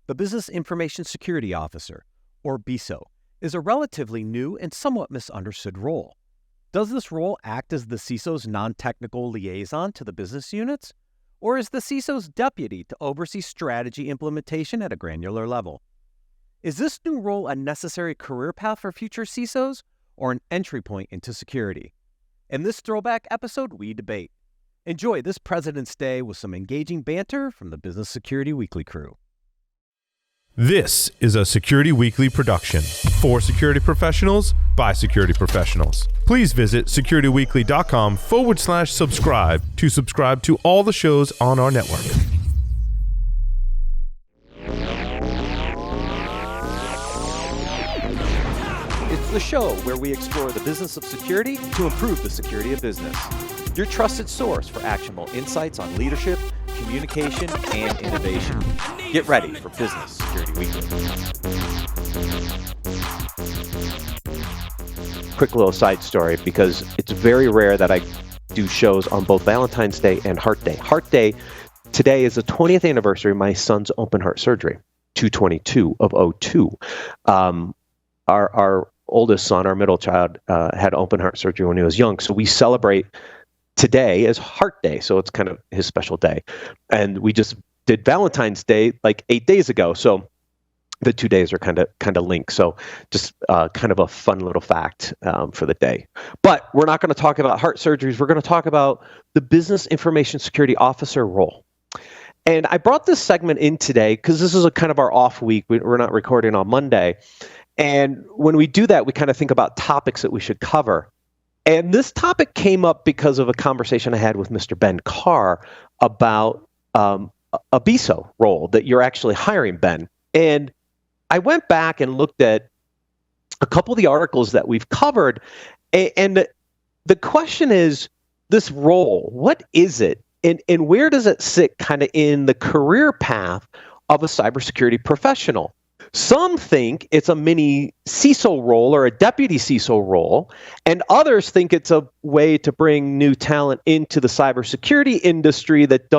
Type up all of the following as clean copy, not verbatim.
The Business Information Security Officer, or BISO, is a relatively new and somewhat misunderstood role. Does this role act as the CISO's non-technical liaison to the business units? Or is the CISO's deputy to oversee strategy implementation at a granular level? Is this new role a necessary career path for future CISOs or an entry point into security? In this throwback episode, we debate. Enjoy this President's Day with some engaging banter from the Business Security Weekly crew. This is a Security Weekly production for security professionals by security professionals. Please visit securityweekly.com/subscribe to subscribe to all the shows on our network. It's the show where we explore the business of security to improve the security of business. Your trusted source for actionable insights on leadership, communication, and innovation. Get ready for Business Security Weekly. Quick little side story, because it's very rare that I do shows on both Valentine's Day and Heart Day. Heart Day today is the 20th anniversary of my son's open heart surgery, 2/22 of 02. Our oldest son, our middle child, had open heart surgery when he was young, so we celebrate today as Heart Day, so it's kind of his special day. And we just did Valentine's Day like 8 days ago, so the 2 days are kind of linked. So just kind of a fun little fact for the day. But we're not going to talk about heart surgeries. We're going to talk about the Business Information Security Officer role. And I brought this segment in today because this is a kind of our off week. We're not recording on Monday. And when we do that, we kind of think about topics that we should cover. And this topic came up because of a conversation I had with Mr. Ben Carr about a BISO role that you're actually hiring, Ben. And I went back and looked at a couple of the articles that we've covered. And the question is, this role, what is it? And where does it sit kind of in the career path of a cybersecurity professional? Some think it's a mini CISO role or a deputy CISO role, and others think it's a way to bring new talent into the cybersecurity industry that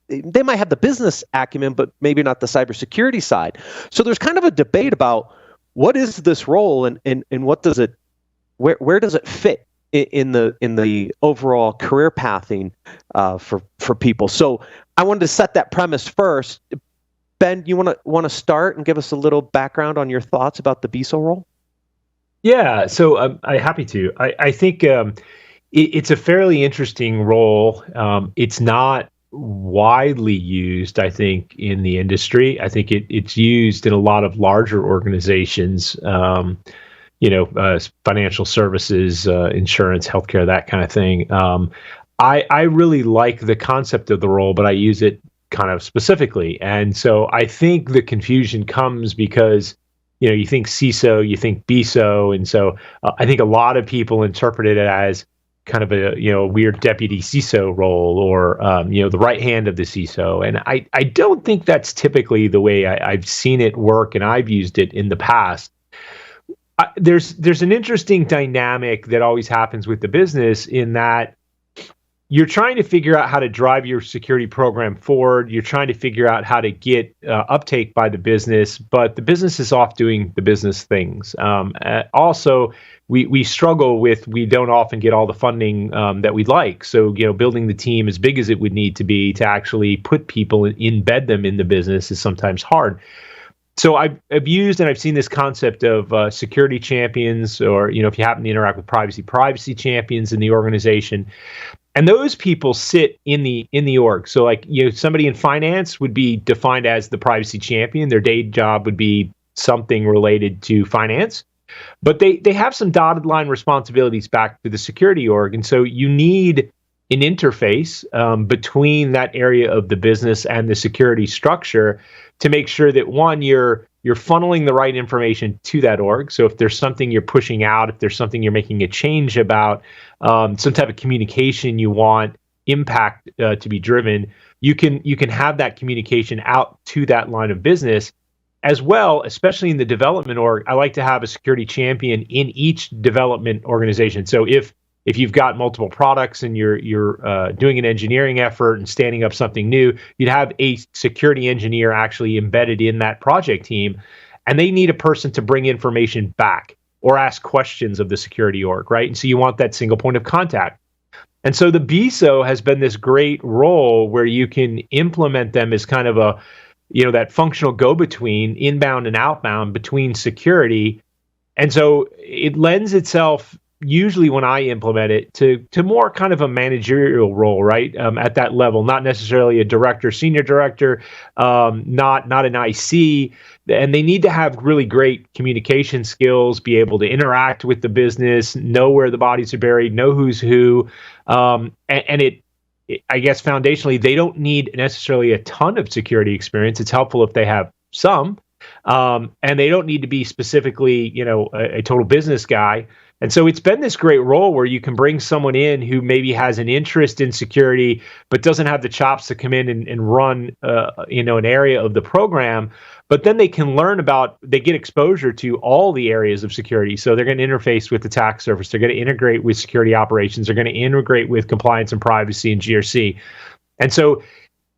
they might have the business acumen, but maybe not the cybersecurity side. So there's kind of a debate about what is this role and what does it, where does it fit in the overall career pathing for people. So I wanted to set that premise first. Ben, you want to start and give us a little background on your thoughts about the BISO role? Yeah, so I'm happy to. I think it's a fairly interesting role. It's not widely used, I think, in the industry. I think it's used in a lot of larger organizations, financial services, insurance, healthcare, that kind of thing. I really like the concept of the role, but I use it kind of specifically. And so I think the confusion comes because, you think CISO, you think BISO. And so I think a lot of people interpret it as kind of a, weird deputy CISO role or, the right hand of the CISO. And I don't think that's typically the way I've seen it work, and I've used it in the past. There's an interesting dynamic that always happens with the business in that you're trying to figure out how to drive your security program forward. You're trying to figure out how to get uptake by the business, but the business is off doing the business things. Also, we struggle with, we don't often get all the funding that we'd like. So, building the team as big as it would need to be to actually put people, embed them in the business is sometimes hard. So I've used and I've seen this concept of security champions, or, if you happen to interact with privacy champions in the organization. And those people sit in the org. So somebody in finance would be defined as the privacy champion. Their day job would be something related to finance, but they have some dotted line responsibilities back to the security org. And so you need an interface between that area of the business and the security structure to make sure that, one, you're funneling the right information to that org. So if there's something you're pushing out, if there's something you're making a change about, some type of communication you want impact to be driven, you can have that communication out to that line of business as well, especially in the development org. I like to have a security champion in each development organization. So if if you've got multiple products and you're doing an engineering effort and standing up something new, you'd have a security engineer actually embedded in that project team, and they need a person to bring information back or ask questions of the security org, right? And so you want that single point of contact. And so the BISO has been this great role where you can implement them as kind of a, that functional go-between, inbound and outbound between security. And so it lends itself, usually when I implement it, to more kind of a managerial role, right? At that level, not necessarily a director, senior director, not an IC. And they need to have really great communication skills, be able to interact with the business, know where the bodies are buried, know who's who. And I guess foundationally, they don't need necessarily a ton of security experience. It's helpful if they have some. And they don't need to be specifically, a total business guy. And so it's been this great role where you can bring someone in who maybe has an interest in security, but doesn't have the chops to come in and run, an area of the program. But then they can learn they get exposure to all the areas of security. So they're going to interface with attack surface. They're going to integrate with security operations. They're going to integrate with compliance and privacy and GRC. And so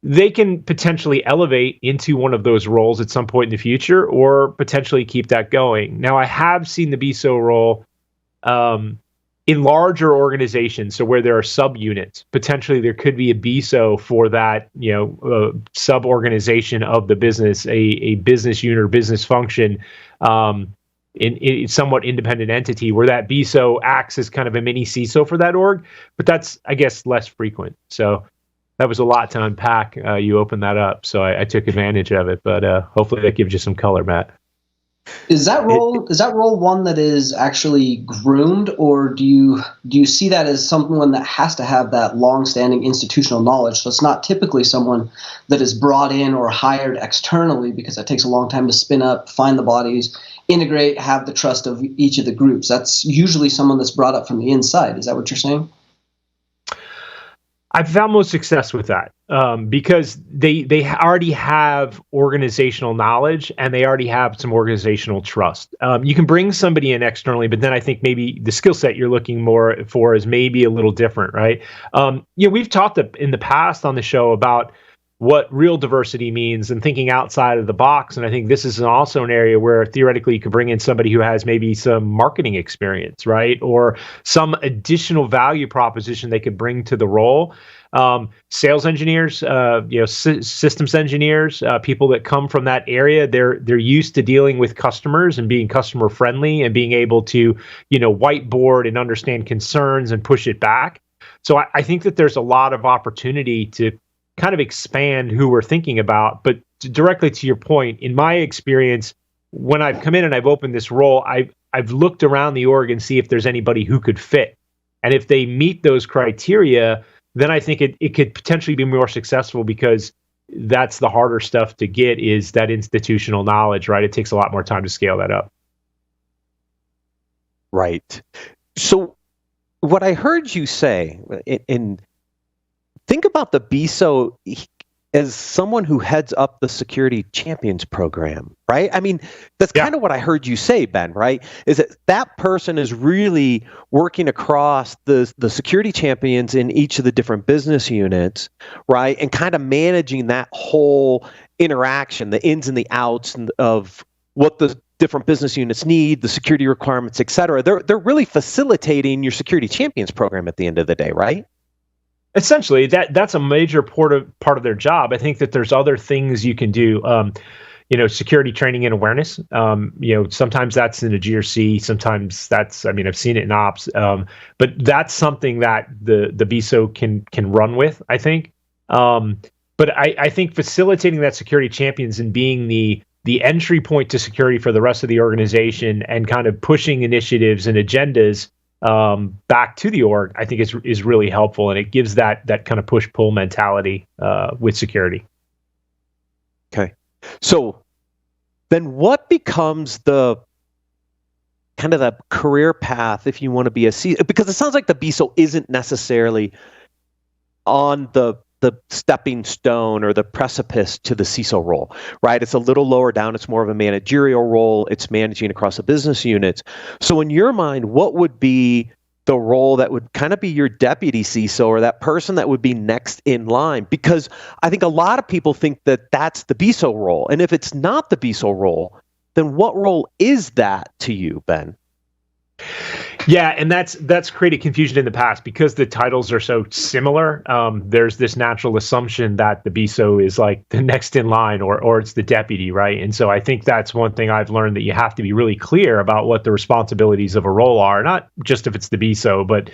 they can potentially elevate into one of those roles at some point in the future, or potentially keep that going. Now, I have seen the BISO role in larger organizations, so where there are subunits. Potentially, there could be a BISO for that, sub-organization of the business, a business unit or business function, in somewhat independent entity where that BISO acts as kind of a mini CISO for that org. But that's, I guess, less frequent. So that was a lot to unpack. You opened that up, so I took advantage of it. But hopefully that gives you some color, Matt. Is that role one that is actually groomed, or do you see that as someone that has to have that long-standing institutional knowledge? So it's not typically someone that is brought in or hired externally, because that takes a long time to spin up, find the bodies, integrate, have the trust of each of the groups. That's usually someone that's brought up from the inside. Is that what you're saying? I've found most success with that because they already have organizational knowledge and they already have some organizational trust. You can bring somebody in externally, but then I think maybe the skill set you're looking more for is maybe a little different, right? We've talked in the past on the show about what real diversity means and thinking outside of the box. And I think this is also an area where theoretically you could bring in somebody who has maybe some marketing experience, right? Or some additional value proposition they could bring to the role. Sales engineers, systems engineers, people that come from that area, they're used to dealing with customers and being customer friendly and being able to, whiteboard and understand concerns and push it back. So I think that there's a lot of opportunity to kind of expand who we're thinking about. But directly to your point, in my experience, when I've come in and I've opened this role, I've looked around the org and see if there's anybody who could fit. And if they meet those criteria, then I think it could potentially be more successful, because that's the harder stuff to get, is that institutional knowledge, right? It takes a lot more time to scale that up. Right. So what I heard you say, and think about the BISO as someone who heads up the Security Champions program, right? I mean, that's kind of what I heard you say, Ben, right? Is that person is really working across the security champions in each of the different business units, right? And kind of managing that whole interaction, the ins and the outs of what the different business units need, the security requirements, et cetera. They're really facilitating your Security Champions program at the end of the day, right? Essentially, that's a major part of their job. I think that there's other things you can do. Security training and awareness. Sometimes that's in a GRC. Sometimes that's, I've seen it in ops. But that's something that the BISO can run with, I think. But I think facilitating that Security Champions and being the entry point to security for the rest of the organization and kind of pushing initiatives and agendas back to the org, I think is really helpful, and it gives that kind of push-pull mentality with security. Okay. So then what becomes the kind of the career path if you want to be a CISO? Because it sounds like the BISO isn't necessarily on the stepping stone or the precipice to the CISO role, right? It's a little lower down. It's more of a managerial role. It's managing across the business units. So in your mind, what would be the role that would kind of be your deputy CISO, or that person that would be next in line? Because I think a lot of people think that that's the BISO role. And if it's not the BISO role, then what role is that to you, Ben? Yeah, and that's created confusion in the past because the titles are so similar. There's this natural assumption that the BISO is like the next in line, or it's the deputy, right? And so I think that's one thing I've learned, that you have to be really clear about what the responsibilities of a role are, not just if it's the BISO, but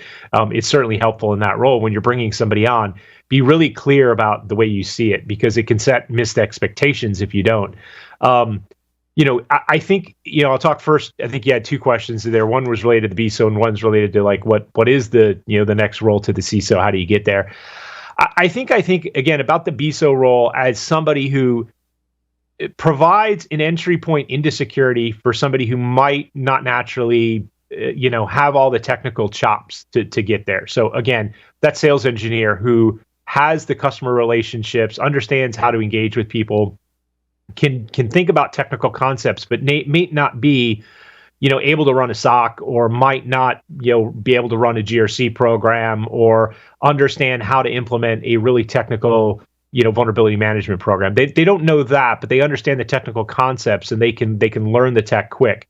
it's certainly helpful in that role when you're bringing somebody on. Be really clear about the way you see it, because it can set missed expectations if you don't. I think, I'll talk first. I think you had two questions there. One was related to the BISO, and one's related to like, what is the next role to the CISO? How do you get there? I think again about the BISO role as somebody who provides an entry point into security for somebody who might not naturally, have all the technical chops to get there. So again, that sales engineer who has the customer relationships, understands how to engage with people, can think about technical concepts, but may not be, able to run a SOC, or might not, be able to run a GRC program, or understand how to implement a really technical, vulnerability management program. They don't know that, but they understand the technical concepts, and they can learn the tech quick.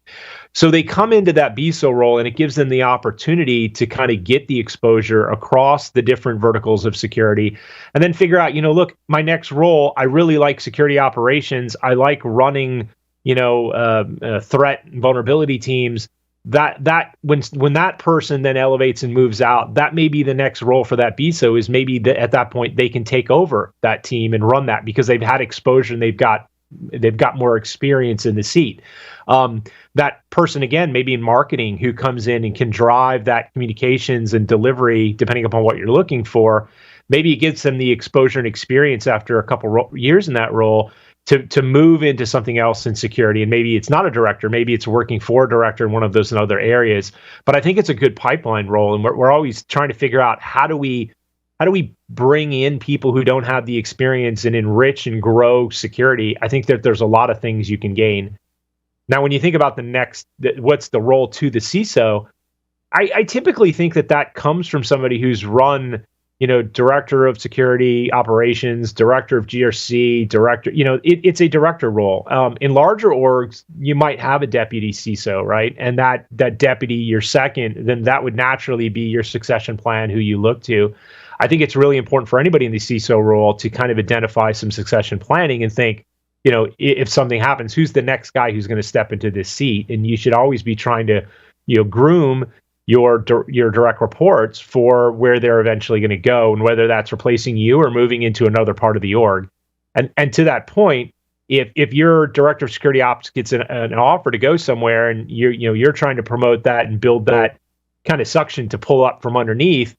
So they come into that BISO role, and it gives them the opportunity to kind of get the exposure across the different verticals of security, and then figure out, look, my next role, I really like security operations. I like running, threat and vulnerability teams. That when that person then elevates and moves out, that may be the next role for that BISO, is maybe at that point they can take over that team and run that, because they've had exposure and they've got more experience in the seat. That person, again, maybe in marketing, who comes in and can drive that communications and delivery, depending upon what you're looking for. Maybe it gives them the exposure and experience after a couple years in that role to move into something else in security. And maybe it's not a director, maybe it's working for a director in one of those in other areas. But I think it's a good pipeline role, and we're always trying to figure out how do we bring in people who don't have the experience and enrich and grow security. I think that there's a lot of things you can gain. Now, when you think about what's the role to the CISO, I typically think that comes from somebody who's run, director of security operations, director of GRC, director, it's a director role. In larger orgs, you might have a deputy CISO, right? And that deputy, your second, then that would naturally be your succession plan, who you look to. I think it's really important for anybody in the CISO role to kind of identify some succession planning and think, if something happens, who's the next guy who's going to step into this seat? And you should always be trying to, groom your direct reports for where they're eventually going to go, and whether that's replacing you or moving into another part of the org. And to that point, if your director of security ops gets an offer to go somewhere, and you're trying to promote that and build that kind of suction to pull up from underneath,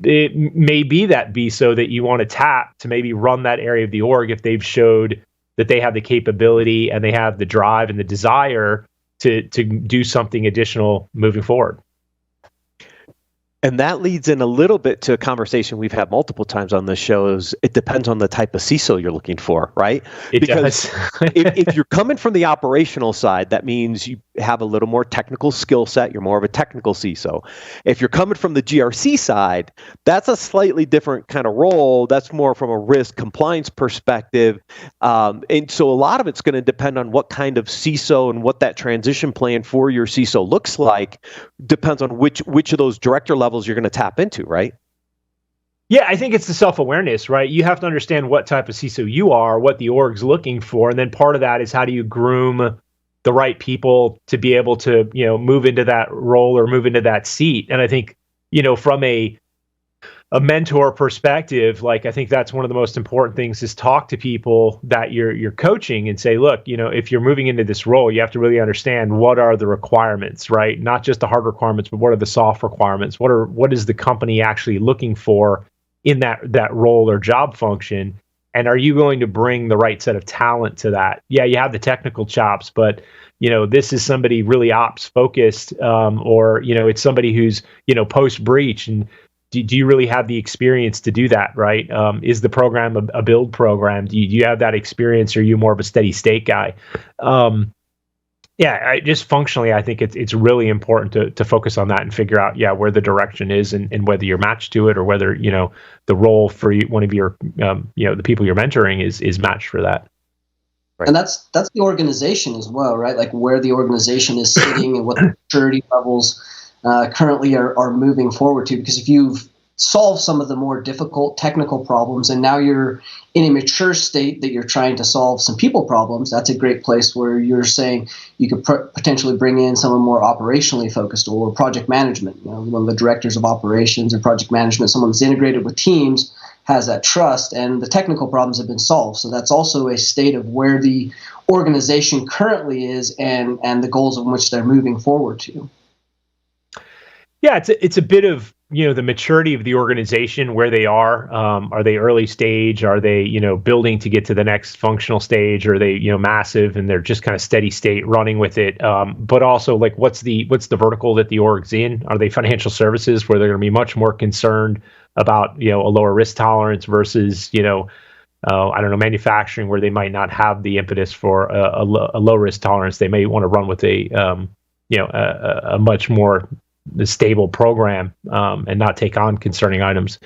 it may be that BISO that you want to tap to maybe run that area of the org if they've showed that they have the capability and they have the drive and the desire to do something additional moving forward. And that leads in a little bit to a conversation we've had multiple times on this show. Is it depends on the type of CISO you're looking for, right? Because if you're coming from the operational side, that means you have a little more technical skill set. You're more of a technical CISO. If you're coming from the GRC side, that's a slightly different kind of role. That's more from a risk compliance perspective. And so a lot of it's going to depend on what kind of CISO and what that transition plan for your CISO looks like. Depends on which of those director levels you're going to tap into, right? Yeah, I think it's the self-awareness, right? You have to understand what type of CISO you are, what the org's looking for, and then part of that is how do you groom the right people to be able to, move into that role or move into that seat. And I think, from a mentor perspective, like I think that's one of the most important things is talk to people that you're coaching and say, look, if you're moving into this role, you have to really understand what are the requirements, right? Not just the hard requirements, but what are the soft requirements? What is the company actually looking for in that role or job function? And are you going to bring the right set of talent to that? Yeah, you have the technical chops, but this is somebody really ops focused, or it's somebody who's post breach, and do you really have the experience to do that, right? Is the program a build program? Do you have that experience, or are you more of a steady state guy? Just functionally, I think it's really important to focus on that and figure out, where the direction is and whether you're matched to it or whether, the role for one of your, the people you're mentoring is matched for that. Right. And that's the organization as well, right? Like where the organization is sitting and what the maturity levels currently are moving forward to. Because if you've solved some of the more difficult technical problems and now you're in a mature state that you're trying to solve some people problems, that's a great place where you're saying you could potentially bring in someone more operationally focused or project management. One of the directors of operations or project management, someone that's integrated with teams, has that trust, and the technical problems have been solved. So that's also a state of where the organization currently is and the goals in which they're moving forward to. Yeah, it's a bit of the maturity of the organization, where they are. Are they early stage? Are they building to get to the next functional stage? Or are they massive and they're just kind of steady state running with it? But also like what's the vertical that the org's in? Are they financial services where they're going to be much more concerned about a lower risk tolerance versus manufacturing where they might not have the impetus for a low risk tolerance? They may want to run with a much more stable program and not take on concerning items.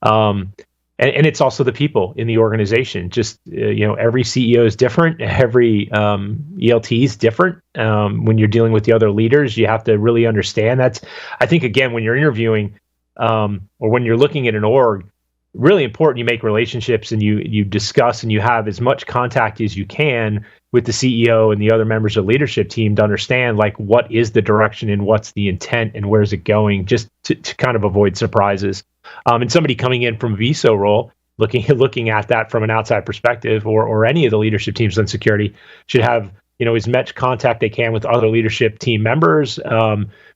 And it's also the people in the organization. Just every CEO is different. Every ELT is different. When you're dealing with the other leaders, you have to really understand that. I think again, when you're interviewing or when you're looking at an org, really important you make relationships and you discuss and you have as much contact as you can with the CEO and the other members of the leadership team to understand like what is the direction and what's the intent and where's it going, just to kind of avoid surprises. And somebody coming in from a BISO role, looking at that from an outside perspective, or any of the leadership teams in security should have as much contact they can with other leadership team members,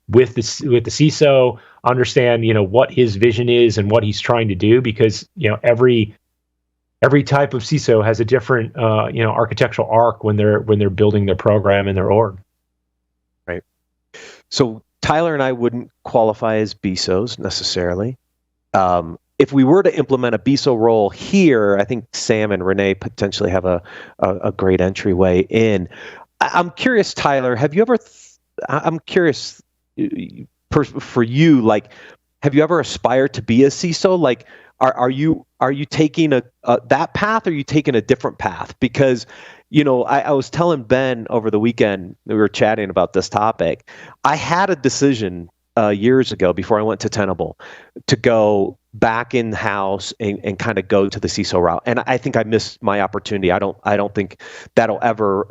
with the CISO, understand what his vision is and what he's trying to do, because every type of CISO has a different architectural arc when they're building their program and their org. Right. So Tyler and I wouldn't qualify as BISOs necessarily. If we were to implement a BISO role here, I think Sam and Renee potentially have a great entryway in. I'm curious, Tyler, have you ever? I'm curious for you, like, have you ever aspired to be a CISO? Like, are you taking that path, or are you taking a different path? Because I was telling Ben over the weekend, we were chatting about this topic. I had a decision years ago before I went to Tenable to go back in house and kind of go to the CISO route, and I think I missed my opportunity. I don't think that'll ever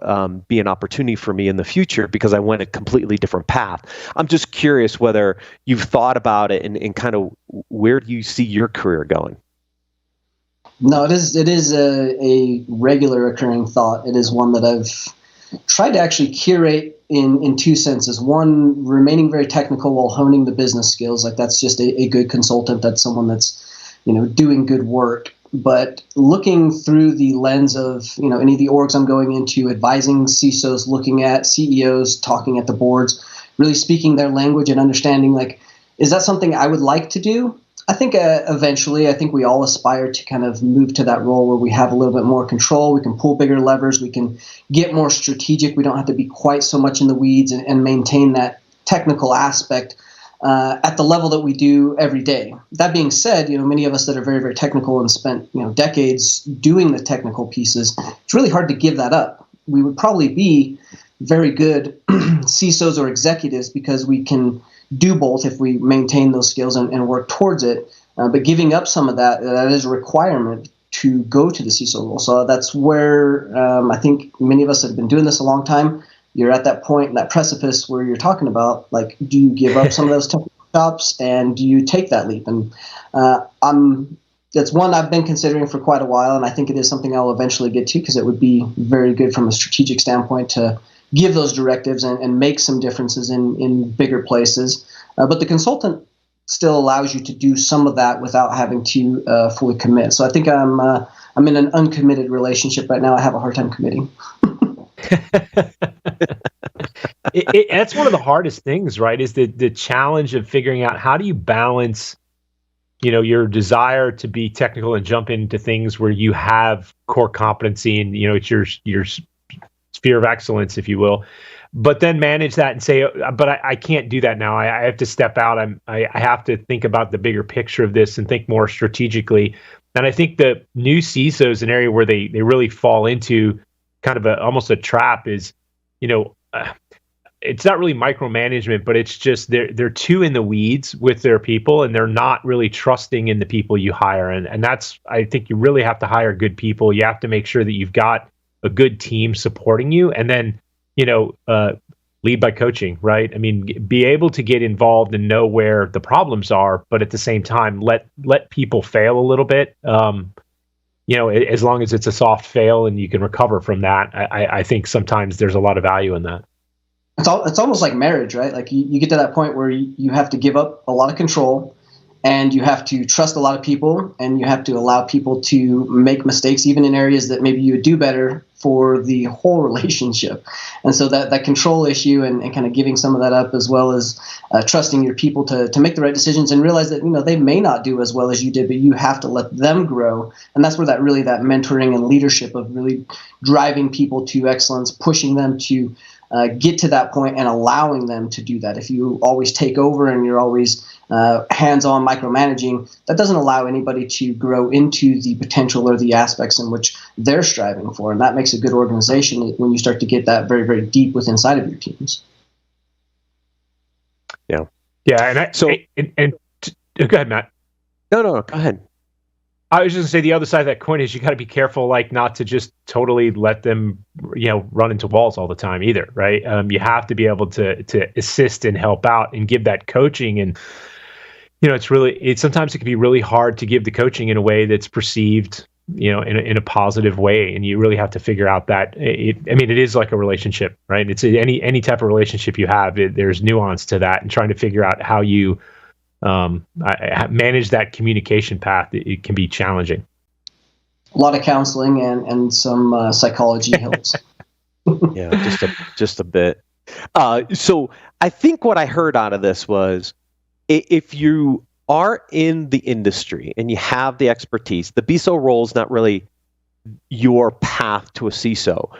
be an opportunity for me in the future because I went a completely different path. I'm just curious whether you've thought about it and kind of where do you see your career going? No, it is a regular occurring thought. It is one that I've tried to actually curate in two senses. One, remaining very technical while honing the business skills. Like that's just a good consultant. That's someone that's, doing good work. But looking through the lens of, any of the orgs I'm going into, advising CISOs, looking at CEOs, talking at the boards, really speaking their language and understanding, like, is that something I would like to do? I think eventually, I think we all aspire to kind of move to that role where we have a little bit more control. We can pull bigger levers. We can get more strategic. We don't have to be quite so much in the weeds and maintain that technical aspect at the level that we do every day. That being said, many of us that are very, very technical and spent decades doing the technical pieces, it's really hard to give that up. We would probably be very good CISOs or executives because we can do both if we maintain those skills and work towards it. But giving up some of that is a requirement to go to the CISO role. So that's where I think many of us have been doing this a long time. You're at that point, that precipice where you're talking about, like, do you give up some of those technical chops and do you take that leap? And that's one I've been considering for quite a while, and I think it is something I'll eventually get to because it would be very good from a strategic standpoint to give those directives and make some differences in bigger places. But the consultant still allows you to do some of that without having to fully commit. So I think I'm in an uncommitted relationship right now. I have a hard time committing. That's one of the hardest things, right? Is the challenge of figuring out how do you balance, your desire to be technical and jump into things where you have core competency and it's your sphere of excellence, if you will, but then manage that and say, but I can't do that now. I have to step out. I have to think about the bigger picture of this and think more strategically. And I think the new CISO is an area where they really fall into kind of almost a trap is, it's not really micromanagement, but it's just they're too in the weeds with their people, and they're not really trusting in the people you hire. And that's, I think you really have to hire good people. You have to make sure that you've got a good team supporting you, and then, lead by coaching, right? I mean, be able to get involved and know where the problems are, but at the same time, let people fail a little bit. As long as it's a soft fail and you can recover from that, I think sometimes there's a lot of value in that. It's almost like marriage, right? Like you get to that point where you have to give up a lot of control, and you have to trust a lot of people, and you have to allow people to make mistakes, even in areas that maybe you would do better for the whole relationship. And so that control issue and kind of giving some of that up, as well as trusting your people to make the right decisions and realize that, they may not do as well as you did, but you have to let them grow. And that's where that mentoring and leadership of really driving people to excellence, pushing them to get to that point and allowing them to do that. If you always take over and you're always hands-on micromanaging, that doesn't allow anybody to grow into the potential or the aspects in which they're striving for. And that makes a good organization when you start to get that very, very deep within inside of your teams. Yeah. Yeah. And go ahead, Matt. No, go ahead. I was just gonna say the other side of that coin is you got to be careful, like not to just totally let them, run into walls all the time either, right? You have to be able to assist and help out and give that coaching. And sometimes it can be really hard to give the coaching in a way that's perceived, in a positive way. And you really have to figure out that it is like a relationship, right? It's any type of relationship you have. There's nuance to that, and trying to figure out how you manage that communication path. It can be challenging. A lot of counseling and some psychology helps. Yeah, just a bit. So I think what I heard out of this was, if you are in the industry and you have the expertise, the BISO role is not really your path to a CISO.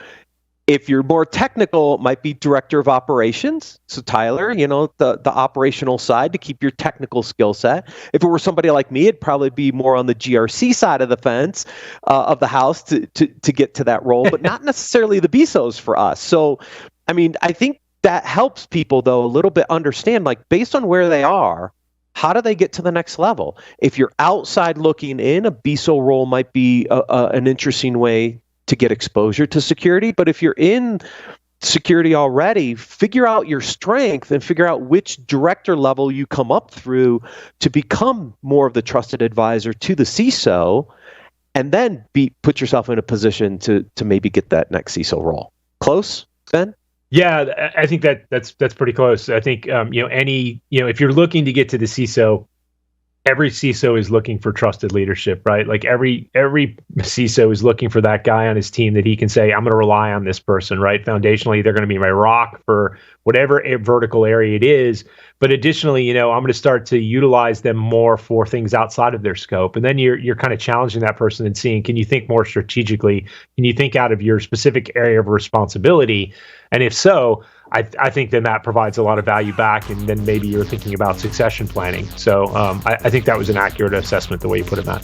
If you're more technical, it might be director of operations. So Tyler, the operational side to keep your technical skill set. If it were somebody like me, it'd probably be more on the GRC side of the fence of the house to get to that role, but not necessarily the BISOs for us. So, I think that helps people, though, a little bit understand, like, based on where they are, how do they get to the next level? If you're outside looking in, a BISO role might be an interesting way to get exposure to security. But if you're in security already, figure out your strength and figure out which director level you come up through to become more of the trusted advisor to the CISO, and then put yourself in a position to maybe get that next CISO role. Close, Ben? Yeah, I think that's pretty close. I think if you're looking to get to the CISO, every CISO is looking for trusted leadership, right? Like every CISO is looking for that guy on his team that he can say, I'm going to rely on this person, right? Foundationally, they're going to be my rock for whatever vertical area it is. But additionally, I'm going to start to utilize them more for things outside of their scope. And then you're kind of challenging that person and seeing, can you think more strategically? Can you think out of your specific area of responsibility? And if so, I think then that provides a lot of value back, and then maybe you're thinking about succession planning. So I think that was an accurate assessment, the way you put it, Matt.